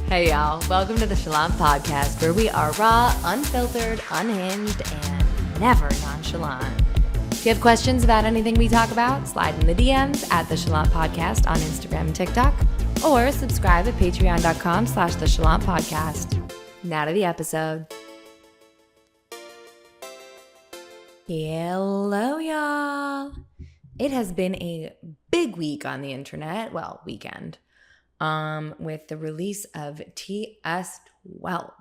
Hey y'all, welcome to the Chalant podcast, where we are raw, unfiltered, unhinged, and never nonchalant. If you have questions about anything we talk about, slide in the DMs at the Chalant podcast on Instagram and TikTok, or subscribe at patreon.com/the Chalant podcast. Now to the episode. Hello y'all. It has been a big week on the internet, well, weekend. With the release of TS12,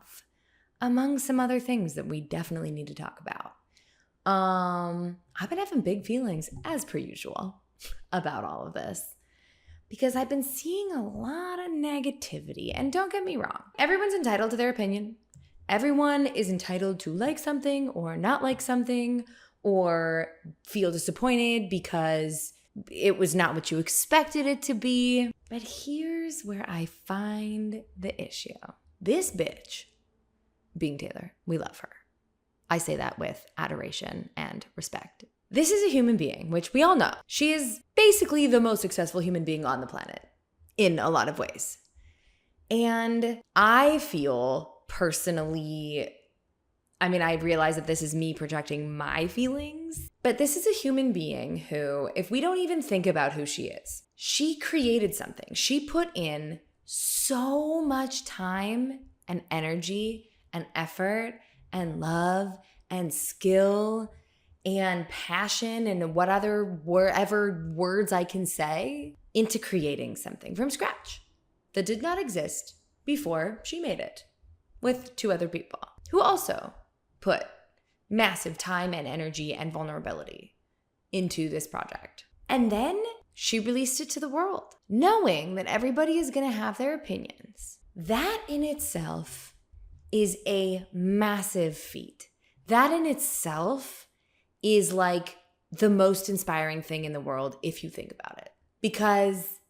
among some other things that we definitely need to talk about. I've been having big feelings, as per usual, about all of this, because I've been seeing a lot of negativity. And don't get me wrong, everyone's entitled to their opinion. Everyone is entitled to like something or not like something, or feel disappointed because it was not what you expected it to be. But here's where I find the issue. This bitch, being Taylor, we love her. I say that with adoration and respect. This is a human being, which we all know. She is basically the most successful human being on the planet in a lot of ways. And I feel personally, I realize that this is me projecting my feelings, but this is a human being who, if we don't even think about who she is, she created something. She put in so much time and energy and effort and love and skill and passion and whatever words I can say into creating something from scratch that did not exist before she made it with two other people who also put massive time and energy and vulnerability into this project. And then she released it to the world, knowing that everybody is going to have their opinions. That in itself is a massive feat. That in itself is like the most inspiring thing in the world if you think about it. Because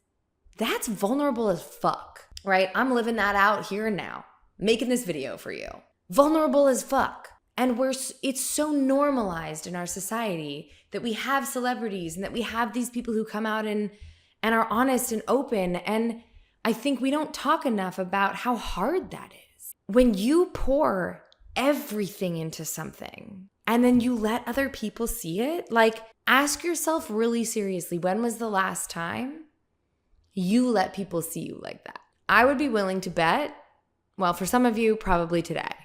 that's vulnerable as fuck, right? I'm living that out here and now, making this video for you. Vulnerable as fuck. And it's so normalized in our society that we have celebrities and that we have these people who come out and are honest and open. And I think we don't talk enough about how hard that is. When you pour everything into something and then you let other people see it, like, ask yourself really seriously, when was the last time you let people see you like that? I would be willing to bet, well, for some of you, probably today.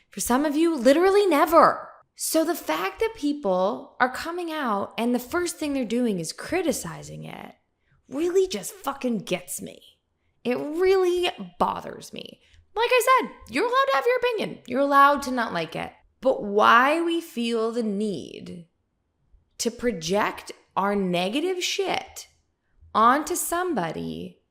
For some of you, literally never. So the fact that people are coming out and the first thing they're doing is criticizing it really just fucking gets me. It really bothers me. Like I said, you're allowed to have your opinion. You're allowed to not like it. But why we feel the need to project our negative shit onto somebody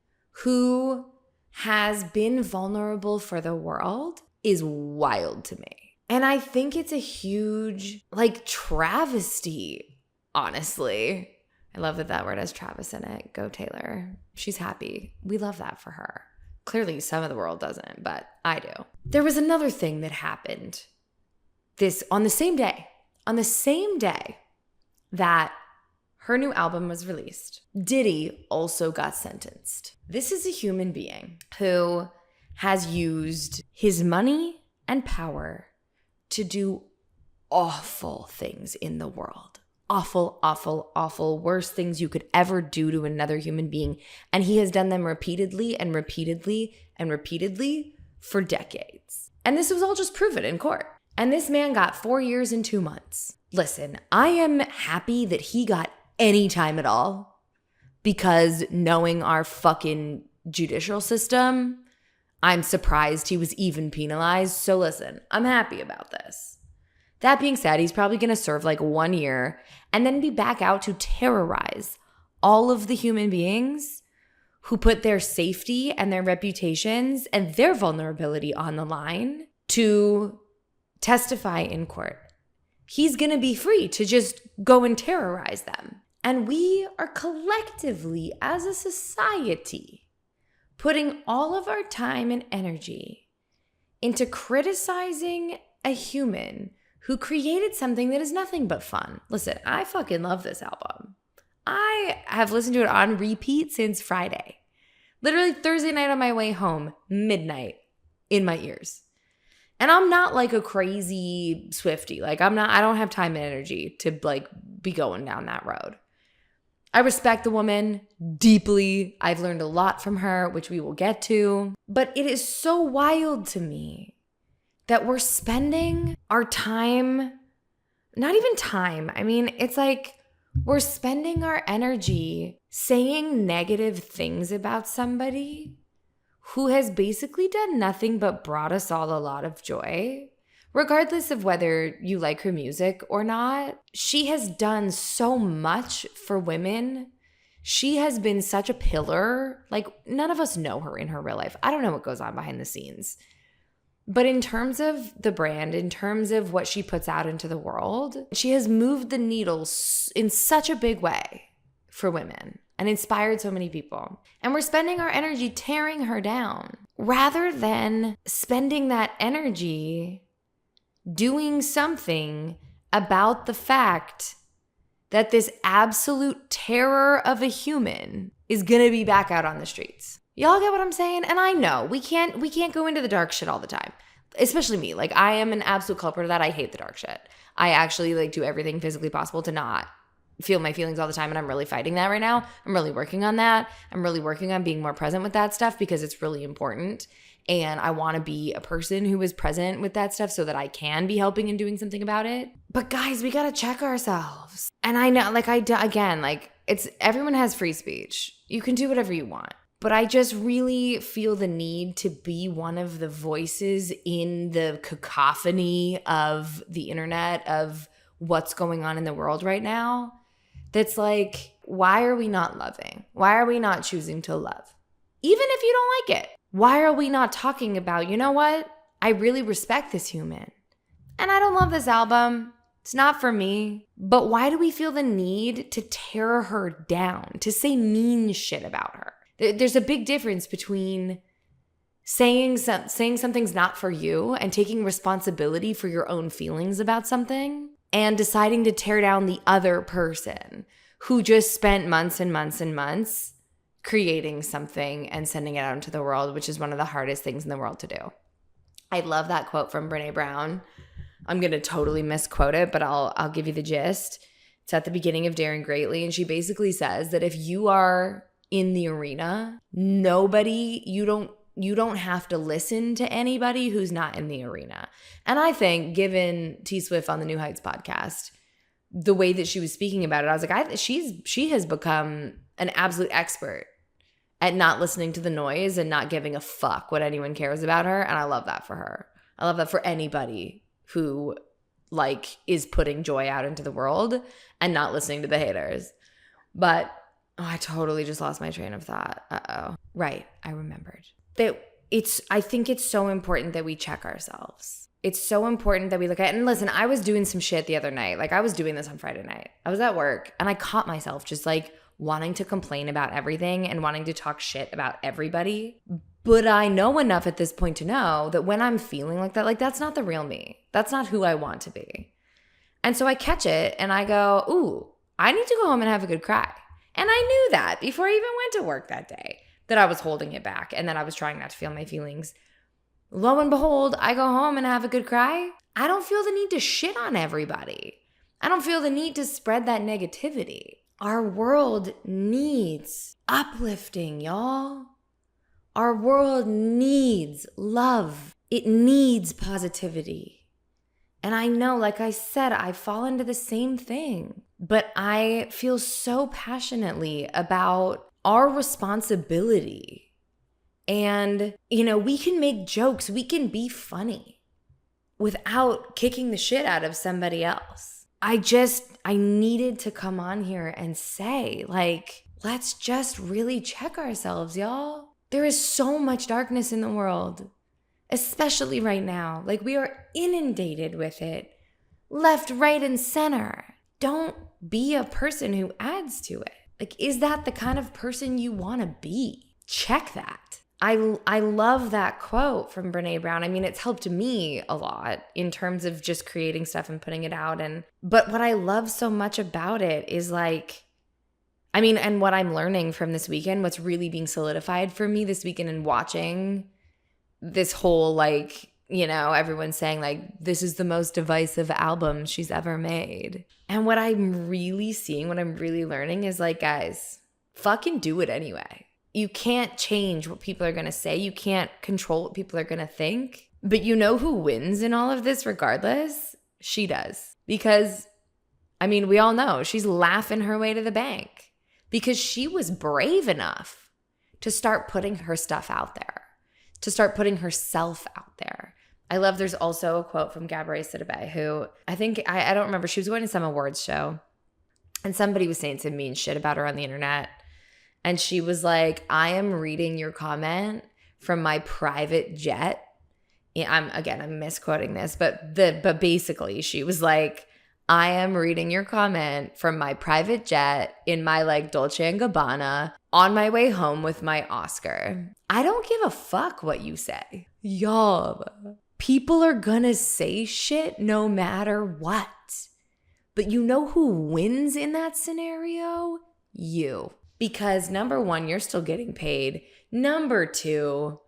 who has been vulnerable for the world is wild to me. And I think it's a huge, travesty, honestly. I love that word has Travis in it. Go Taylor. She's happy. We love that for her. Clearly, some of the world doesn't, but I do. There was another thing that happened on the same day that her new album was released. Diddy also got sentenced. This is a human being who has used his money and power to do awful things in the world. Awful, awful, awful, worst things you could ever do to another human being. And he has done them repeatedly and repeatedly and repeatedly for decades. And this was all just proven in court. And this man got 4 years and 2 months. Listen, I am happy that he got any time at all, because knowing our fucking judicial system, I'm surprised he was even penalized. So listen, I'm happy about this. That being said, he's probably going to serve 1 year and then be back out to terrorize all of the human beings who put their safety and their reputations and their vulnerability on the line to testify in court. He's going to be free to just go and terrorize them. And we are collectively, as a society, putting all of our time and energy into criticizing a human who created something that is nothing but fun. Listen, I fucking love this album. I have listened to it on repeat since Friday. Literally Thursday night on my way home, midnight, in my ears. And I'm not like a crazy Swiftie. Like I don't have time and energy to like be going down that road. I respect the woman deeply. I've learned a lot from her, which we will get to. But it is so wild to me that we're spending our time, not even time. I mean, it's like we're spending our energy saying negative things about somebody who has basically done nothing but brought us all a lot of joy. Regardless of whether you like her music or not, she has done so much for women. She has been such a pillar. Like, none of us know her in her real life. I don't know what goes on behind the scenes. But in terms of the brand, in terms of what she puts out into the world, she has moved the needle in such a big way for women and inspired so many people. And we're spending our energy tearing her down rather than spending that energy doing something about the fact that this absolute terror of a human is gonna be back out on the streets. Y'all get what I'm saying? And I know we can't go into the dark shit all the time. Especially me. Like, I am an absolute culprit of that. I hate the dark shit. I actually like do everything physically possible to not feel my feelings all the time, and I'm really fighting that right now. I'm really working on that. I'm really working on being more present with that stuff because it's really important. And I want to be a person who is present with that stuff so that I can be helping and doing something about it. But guys, we got to check ourselves. And I know, like it's everyone has free speech. You can do whatever you want. But I just really feel the need to be one of the voices in the cacophony of the internet, of what's going on in the world right now. That's like, why are we not loving? Why are we not choosing to love? Even if you don't like it. Why are we not talking about, you know what? I really respect this human. And I don't love this album. It's not for me. But why do we feel the need to tear her down, to say mean shit about her? There's a big difference between saying something's not for you and taking responsibility for your own feelings about something and deciding to tear down the other person who just spent months and months and months creating something and sending it out into the world, which is one of the hardest things in the world to do. I love that quote from Brene Brown. I'm going to totally misquote it, but I'll give you the gist. It's at the beginning of Daring Greatly, and she basically says that if you are in the arena, you don't have to listen to anybody who's not in the arena. And I think, given T Swift on the New Heights podcast, the way that she was speaking about it, I was like, she has become an absolute expert at not listening to the noise and not giving a fuck what anyone cares about her. And I love that for her. I love that for anybody who like is putting joy out into the world and not listening to the haters. But I totally just lost my train of thought. Uh-oh. Right. I remembered. I think it's so important that we check ourselves. It's so important that we look at, and listen, I was doing some shit the other night. Like, I was doing this on Friday night. I was at work and I caught myself just like wanting to complain about everything and wanting to talk shit about everybody. But I know enough at this point to know that when I'm feeling like that, like that's not the real me. That's not who I want to be. And so I catch it and I go, ooh, I need to go home and have a good cry. And I knew that before I even went to work that day, that I was holding it back and that I was trying not to feel my feelings. Lo and behold, I go home and have a good cry. I don't feel the need to shit on everybody. I don't feel the need to spread that negativity. Our world needs uplifting, y'all. Our world needs love. It needs positivity. And I know, like I said, I fall into the same thing. But I feel so passionately about our responsibility. And, we can make jokes. We can be funny without kicking the shit out of somebody else. I needed to come on here and say, like, let's just really check ourselves, y'all. There is so much darkness in the world, especially right now. Like, we are inundated with it, left, right, and center. Don't be a person who adds to it. Like, is that the kind of person you want to be? Check that. I love that quote from Brene Brown. I mean, it's helped me a lot in terms of just creating stuff and putting it out. But what I love so much about it is like, I mean, and what I'm learning from this weekend, what's really being solidified for me this weekend and watching this whole like, you know, everyone's saying like, this is the most divisive album she's ever made. And what I'm really seeing, what I'm really learning is like, guys, fucking do it anyway. You can't change what people are going to say. You can't control what people are going to think. But you know who wins in all of this regardless? She does. Because, I mean, we all know she's laughing her way to the bank because she was brave enough to start putting her stuff out there, to start putting herself out there. I love there's also a quote from Gabrielle Sidibe who I think, I don't remember, she was going to some awards show and somebody was saying some mean shit about her on the internet. And she was like, I am reading your comment from my private jet. I'm misquoting this, but basically she was like, I am reading your comment from my private jet in my like Dolce & Gabbana on my way home with my Oscar. I don't give a fuck what you say. Y'all, people are gonna say shit no matter what. But you know who wins in that scenario? You. Because number one, you're still getting paid. Number two,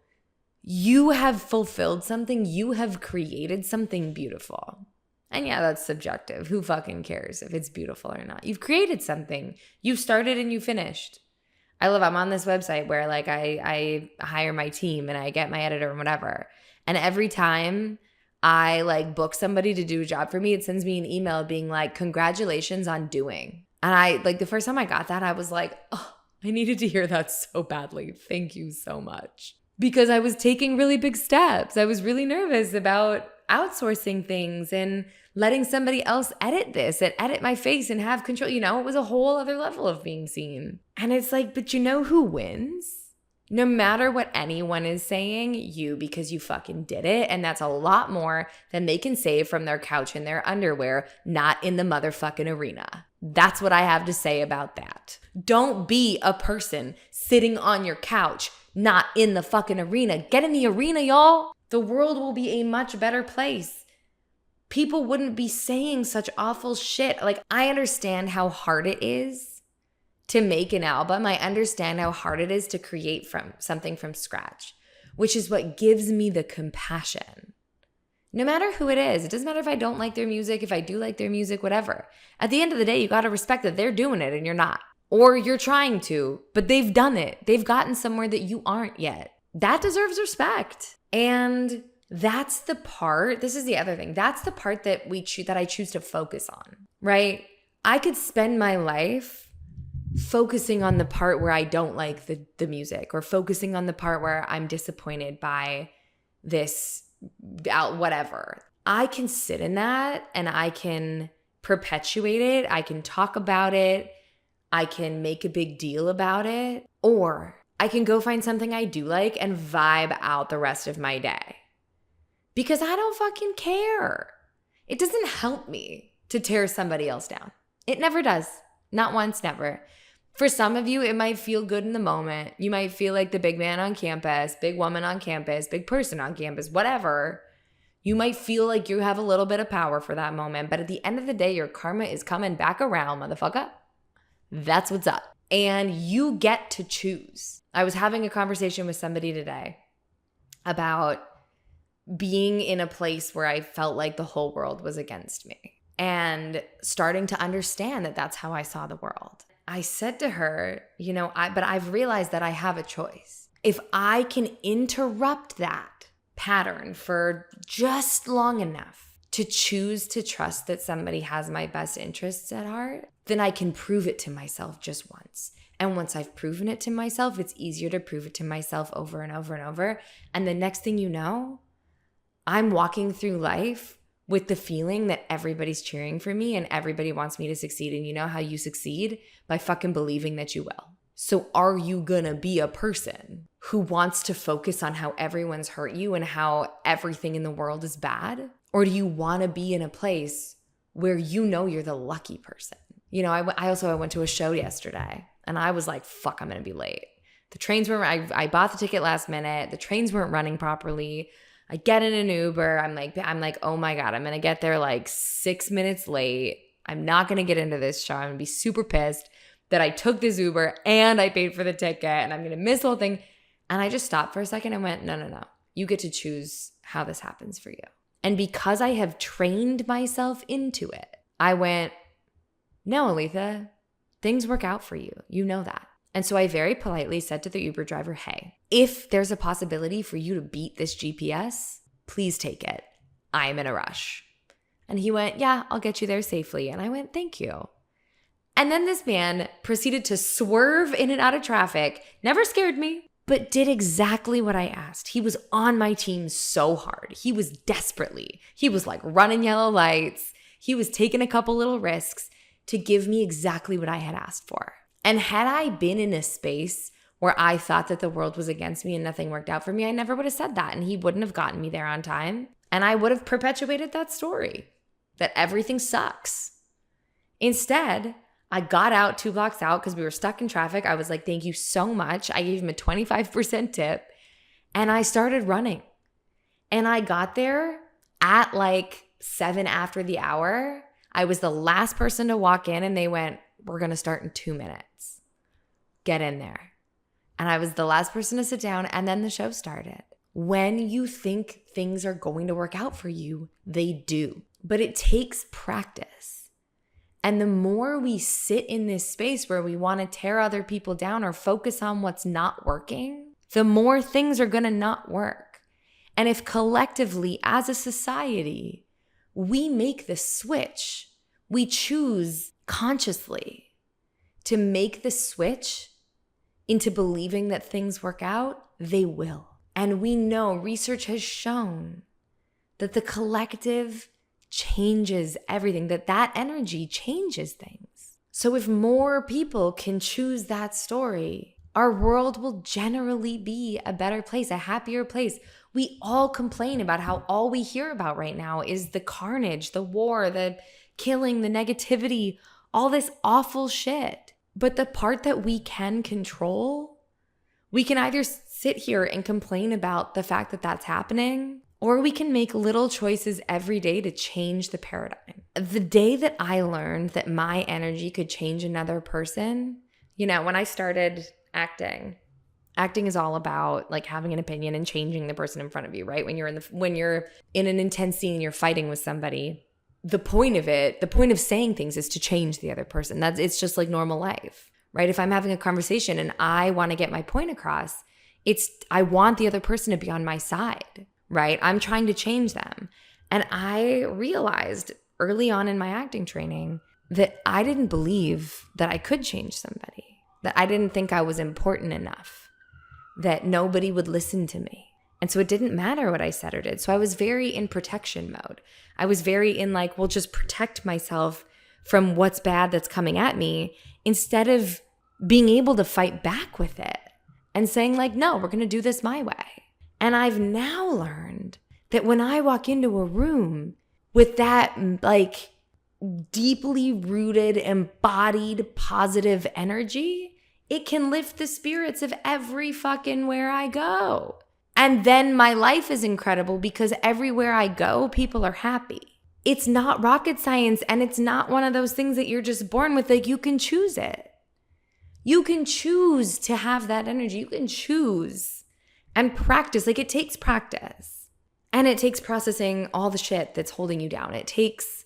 you have fulfilled something. You have created something beautiful. And yeah, that's subjective. Who fucking cares if it's beautiful or not? You've created something. You started and you finished. I'm on this website where like I hire my team and I get my editor and whatever. And every time I like book somebody to do a job for me, it sends me an email being like, congratulations on doing. And I like the first time I got that, I was like, oh, I needed to hear that so badly. Thank you so much. Because I was taking really big steps. I was really nervous about outsourcing things and letting somebody else edit this and edit my face and have control. You know, it was a whole other level of being seen. And it's like, but you know who wins? No matter what anyone is saying, you, because you fucking did it. And that's a lot more than they can say from their couch in their underwear, not in the motherfucking arena. That's what I have to say about that. Don't be a person sitting on your couch, not in the fucking arena. Get in the arena, y'all. The world will be a much better place. People wouldn't be saying such awful shit. Like, I understand how hard it is to make an album. I understand how hard it is to create something from scratch, which is what gives me the compassion. No matter who it is, it doesn't matter if I don't like their music, if I do like their music, whatever. At the end of the day, you got to respect that they're doing it and you're not. Or you're trying to, but they've done it. They've gotten somewhere that you aren't yet. That deserves respect. And that's the part, this is the other thing, that's the part that I choose to focus on, right? I could spend my life focusing on the part where I don't like the music, or focusing on the part where I'm disappointed by this whatever. I can sit in that and I can perpetuate it. I can talk about it. I can make a big deal about it. Or I can go find something I do like and vibe out the rest of my day. Because I don't fucking care. It doesn't help me to tear somebody else down. It never does. Not once, never. For some of you, it might feel good in the moment. You might feel like the big man on campus, big woman on campus, big person on campus, whatever. You might feel like you have a little bit of power for that moment. But at the end of the day, your karma is coming back around, motherfucker. That's what's up. And you get to choose. I was having a conversation with somebody today about being in a place where I felt like the whole world was against me and starting to understand that that's how I saw the world. I said to her, but I've realized that I have a choice. If I can interrupt that pattern for just long enough to choose to trust that somebody has my best interests at heart, then I can prove it to myself just once. And once I've proven it to myself, it's easier to prove it to myself over and over and over. And the next thing you know, I'm walking through life with the feeling that everybody's cheering for me and everybody wants me to succeed. And you know how you succeed? By fucking believing that you will. So are you gonna be a person who wants to focus on how everyone's hurt you and how everything in the world is bad? Or do you wanna be in a place where you know you're the lucky person? I went to a show yesterday and I was like, fuck, I'm gonna be late. The trains I bought the ticket last minute. The trains weren't running properly. I get in an Uber. I'm like, oh my God, I'm going to get there like 6 minutes late. I'm not going to get into this show. I'm going to be super pissed. that I took this Uber and I paid for the ticket and I'm going to miss the whole thing. And I just stopped for a second and went, no. You get to choose how this happens for you. And because I have trained myself into it, I went, no, Alethea, things work out for you. You know that. And so I very politely said to the Uber driver, hey, if there's a possibility for you to beat this GPS, please take it. I'm in a rush. And he went, yeah, I'll get you there safely. And I went, thank you. And then this man proceeded to swerve in and out of traffic, never scared me, but did exactly what I asked. He was on my team so hard. He was he was like running yellow lights. He was taking a couple little risks to give me exactly what I had asked for. And had I been in a space where I thought that the world was against me and nothing worked out for me, I never would have said that. And he wouldn't have gotten me there on time. And I would have perpetuated that story that everything sucks. Instead, I got out 2 blocks out because we were stuck in traffic. I was like, thank you so much. I gave him a 25% tip and I started running. And I got there at like 7 after the hour. I was the last person to walk in and they went, we're going to start in 2 minutes. Get in there. And I was the last person to sit down and then the show started. When you think things are going to work out for you, they do. But it takes practice. And the more we sit in this space where we want to tear other people down or focus on what's not working, the more things are going to not work. And if collectively, as a society, we make the switch, we choose consciously to make the switch into believing that things work out, they will. And we know research has shown that the collective changes everything, that energy changes things. So if more people can choose that story, our world will generally be a better place, a happier place. We all complain about how all we hear about right now is the carnage, the war, the killing, the negativity, all this awful shit. But the part that we can control, we can either sit here and complain about the fact that that's happening, or we can make little choices every day to change the paradigm. The day that I learned that my energy could change another person, when I started acting is all about like having an opinion and changing the person in front of you, right? When you're in an intense scene, you're fighting with somebody. The point of saying things is to change the other person. It's just like normal life, right? If I'm having a conversation and I want to get my point across, I want the other person to be on my side, right? I'm trying to change them. And I realized early on in my acting training that I didn't believe that I could change somebody, that I didn't think I was important enough, that nobody would listen to me. And so it didn't matter what I said or did. So I was very in protection mode. I was very in like, well, just protect myself from what's bad that's coming at me instead of being able to fight back with it and saying like, no, we're going to do this my way. And I've now learned that when I walk into a room with that like deeply rooted, embodied, positive energy, it can lift the spirits of every fucking where I go. And then my life is incredible because everywhere I go, people are happy. It's not rocket science and it's not one of those things that you're just born with. Like you can choose it. You can choose to have that energy. You can choose and practice. Like it takes practice and it takes processing all the shit that's holding you down. It takes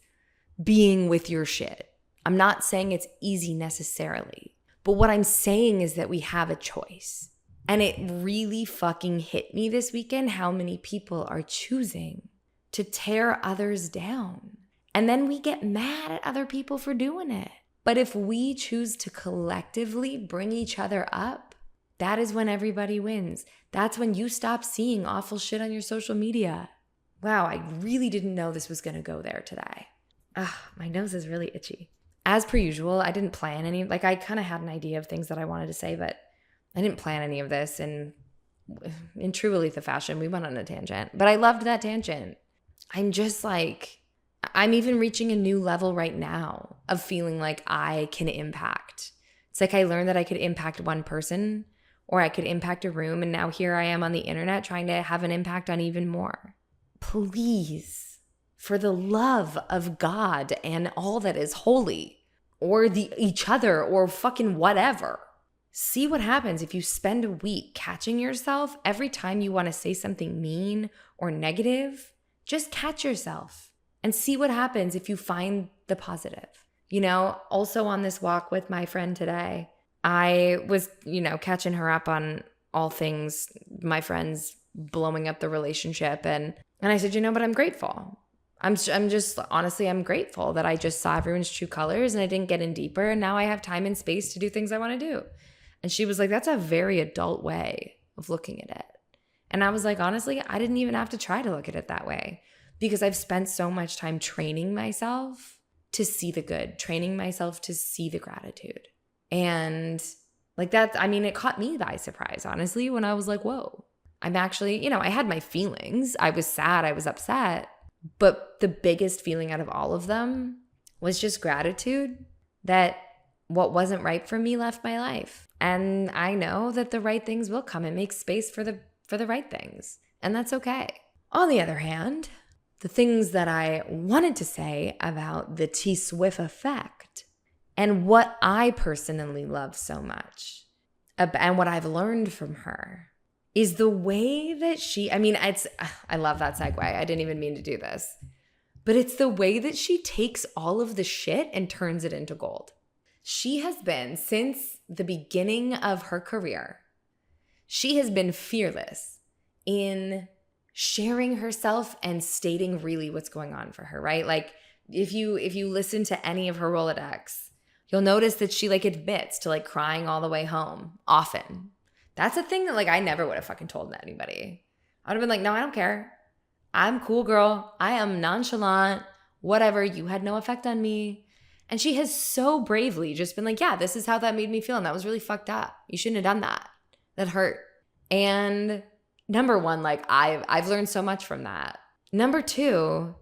being with your shit. I'm not saying it's easy necessarily, but what I'm saying is that we have a choice. And it really fucking hit me this weekend how many people are choosing to tear others down. And then we get mad at other people for doing it. But if we choose to collectively bring each other up, that is when everybody wins. That's when you stop seeing awful shit on your social media. Wow, I really didn't know this was going to go there today. My nose is really itchy. As per usual, I didn't plan any, I kind of had an idea of things that I wanted to say, but I didn't plan any of this, and in true Alethea fashion, we went on a tangent. But I loved that tangent. I'm just like, I'm even reaching a new level right now of feeling like I can impact. It's like I learned that I could impact one person or I could impact a room, and now here I am on the internet trying to have an impact on even more. Please, for the love of God and all that is holy, or each other or fucking whatever. See what happens if you spend a week catching yourself every time you want to say something mean or negative. Just catch yourself and see what happens if you find the positive. Also on this walk with my friend today, I was, catching her up on all things, my friends blowing up the relationship. And I said, but I'm grateful. I'm grateful that I just saw everyone's true colors and I didn't get in deeper. And now I have time and space to do things I want to do. And she was like, that's a very adult way of looking at it. And I was like, honestly, I didn't even have to try to look at it that way because I've spent so much time training myself to see the good, training myself to see the gratitude. And like that, it caught me by surprise, honestly, when I was like, whoa, I'm actually, I had my feelings. I was sad, I was upset. But the biggest feeling out of all of them was just gratitude that what wasn't right for me left my life. And I know that the right things will come and make space for the right things. And that's okay. On the other hand, the things that I wanted to say about the T Swift effect and what I personally love so much and what I've learned from her is the way that I love that segue. I didn't even mean to do this. But it's the way that she takes all of the shit and turns it into gold. She has been, since the beginning of her career, she has been fearless in sharing herself and stating really what's going on for her, right? Like if you listen to any of her Rolodex, you'll notice that she admits to crying all the way home often. That's a thing that I never would have fucking told anybody. I would have been like, no, I don't care. I'm cool, girl. I am nonchalant. Whatever. You had no effect on me. And she has so bravely just been like, yeah, this is how that made me feel. And that was really fucked up. You shouldn't have done that. That hurt. And number one, I've learned so much from that. Number two,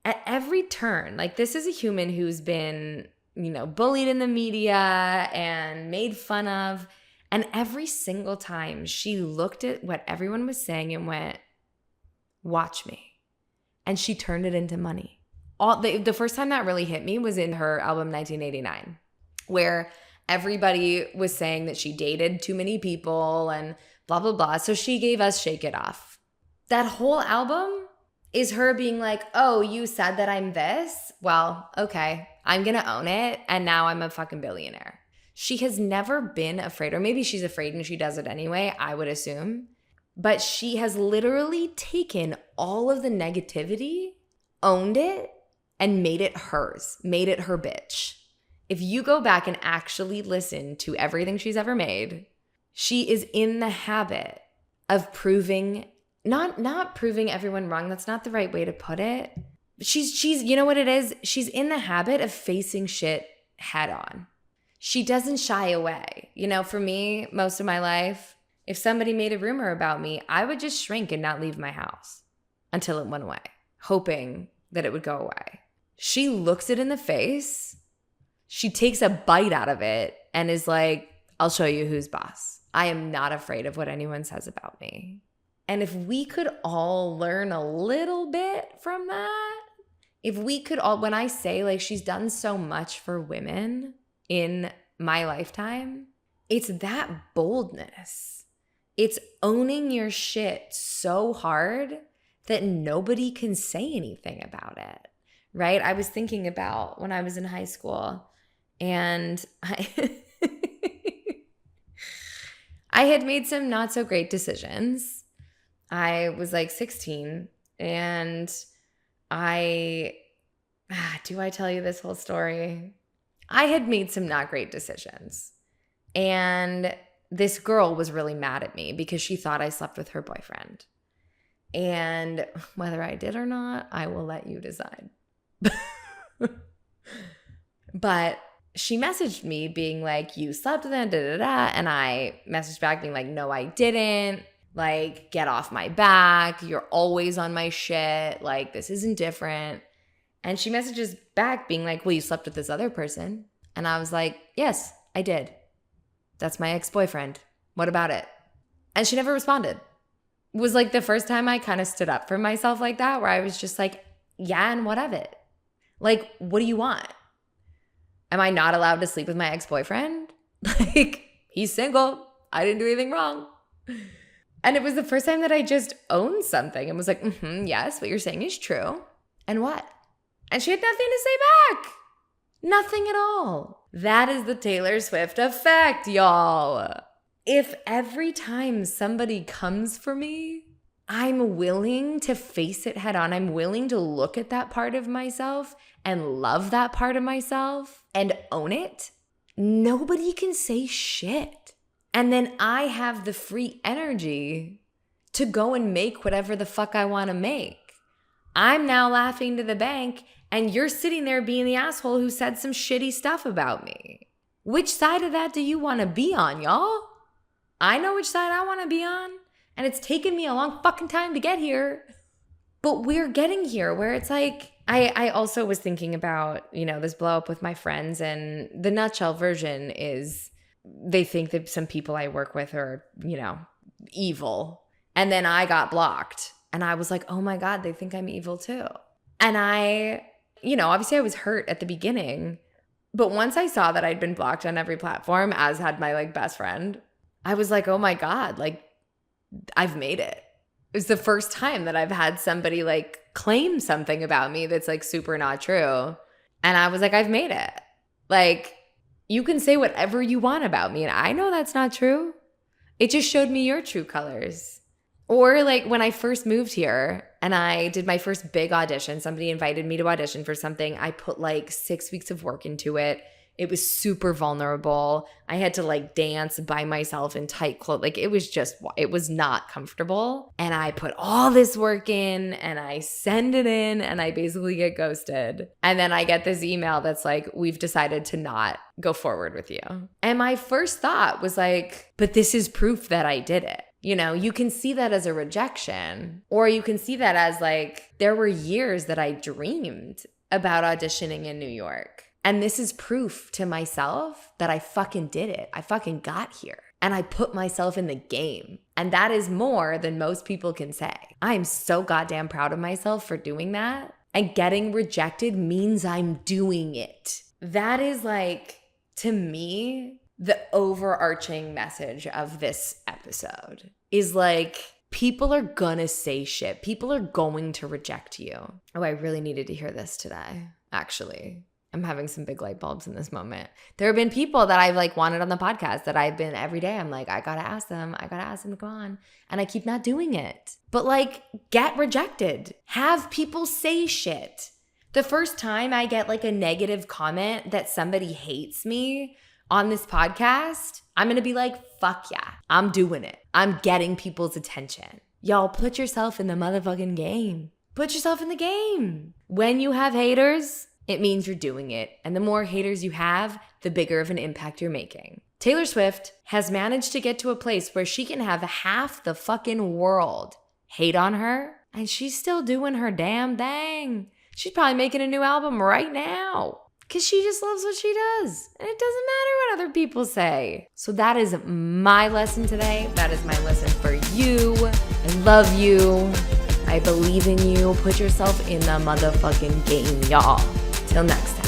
at every turn, this is a human who's been, bullied in the media and made fun of. And every single time she looked at what everyone was saying and went, watch me. And she turned it into money. The first time that really hit me was in her album 1989, where everybody was saying that she dated too many people and blah, blah, blah. So she gave us Shake It Off. That whole album is her being like, oh, you said that I'm this? Well, okay, I'm going to own it. And now I'm a fucking billionaire. She has never been afraid, or maybe she's afraid and she does it anyway, I would assume. But she has literally taken all of the negativity, owned it, and made it hers, made it her bitch. If you go back and actually listen to everything she's ever made, she is in the habit of proving, not proving everyone wrong. That's not the right way to put it. She's you know what it is? She's in the habit of facing shit head on. She doesn't shy away. For me, most of my life, if somebody made a rumor about me, I would just shrink and not leave my house until it went away, hoping that it would go away. She looks it in the face. She takes a bite out of it and is like, I'll show you who's boss. I am not afraid of what anyone says about me. And if we could all learn a little bit from that, if we could all, when I say she's done so much for women in my lifetime, it's that boldness. It's owning your shit so hard that nobody can say anything about it. Right? I was thinking about when I was in high school and I had made some not so great decisions. I was 16 and do I tell you this whole story? I had made some not great decisions. And this girl was really mad at me because she thought I slept with her boyfriend. And whether I did or not, I will let you decide. But she messaged me being like, you slept with him, da da da. And I messaged back being like, no, I didn't. Get off my back. You're always on my shit. This isn't different. And she messages back being like, well, you slept with this other person. And I was like, yes, I did. That's my ex-boyfriend. What about it? And she never responded. It was the first time I kind of stood up for myself like that, where I was just like, yeah, and what of it? What do you want? Am I not allowed to sleep with my ex-boyfriend? Like, he's single. I didn't do anything wrong. And it was the first time that I just owned something and was like, yes, what you're saying is true. And what? And she had nothing to say back. Nothing at all. That is the Taylor Swift effect, y'all. If every time somebody comes for me, I'm willing to face it head on. I'm willing to look at that part of myself and love that part of myself and own it. Nobody can say shit. And then I have the free energy to go and make whatever the fuck I want to make. I'm now laughing to the bank, and you're sitting there being the asshole who said some shitty stuff about me. Which side of that do you want to be on, y'all? I know which side I want to be on, and it's taken me a long fucking time to get here. But we're getting here where it's like, I also was thinking about, this blow up with my friends, and the nutshell version is they think that some people I work with are, evil. And then I got blocked. And I was like, oh my God, they think I'm evil too. And obviously I was hurt at the beginning. But once I saw that I'd been blocked on every platform, as had my best friend, I was like, oh my God, I've made it. It was the first time that I've had somebody claim something about me that's super not true. And I was like, I've made it. You can say whatever you want about me. And I know that's not true. It just showed me your true colors. Or when I first moved here and I did my first big audition, somebody invited me to audition for something. I put 6 weeks of work into it. It was super vulnerable. I had to dance by myself in tight clothes. It was not comfortable. And I put all this work in and I send it in and I basically get ghosted. And then I get this email that's we've decided to not go forward with you. And my first thought was but this is proof that I did it. You can see that as a rejection, or you can see that as there were years that I dreamed about auditioning in New York. And this is proof to myself that I fucking did it. I fucking got here and I put myself in the game. And that is more than most people can say. I am so goddamn proud of myself for doing that. And getting rejected means I'm doing it. That is to me, the overarching message of this episode is people are gonna say shit. People are going to reject you. Oh, I really needed to hear this today, actually. I'm having some big light bulbs in this moment. There have been people that I've wanted on the podcast that I've been every day. I'm I gotta ask them to go on. And I keep not doing it. But get rejected. Have people say shit. The first time I get a negative comment that somebody hates me on this podcast, I'm going to be fuck yeah, I'm doing it. I'm getting people's attention. Y'all, put yourself in the motherfucking game. Put yourself in the game. When you have haters, it means you're doing it. And the more haters you have, the bigger of an impact you're making. Taylor Swift has managed to get to a place where she can have half the fucking world hate on her, and she's still doing her damn thing. She's probably making a new album right now. Because she just loves what she does. And it doesn't matter what other people say. So that is my lesson today. That is my lesson for you. I love you. I believe in you. Put yourself in the motherfucking game, y'all. Till next time.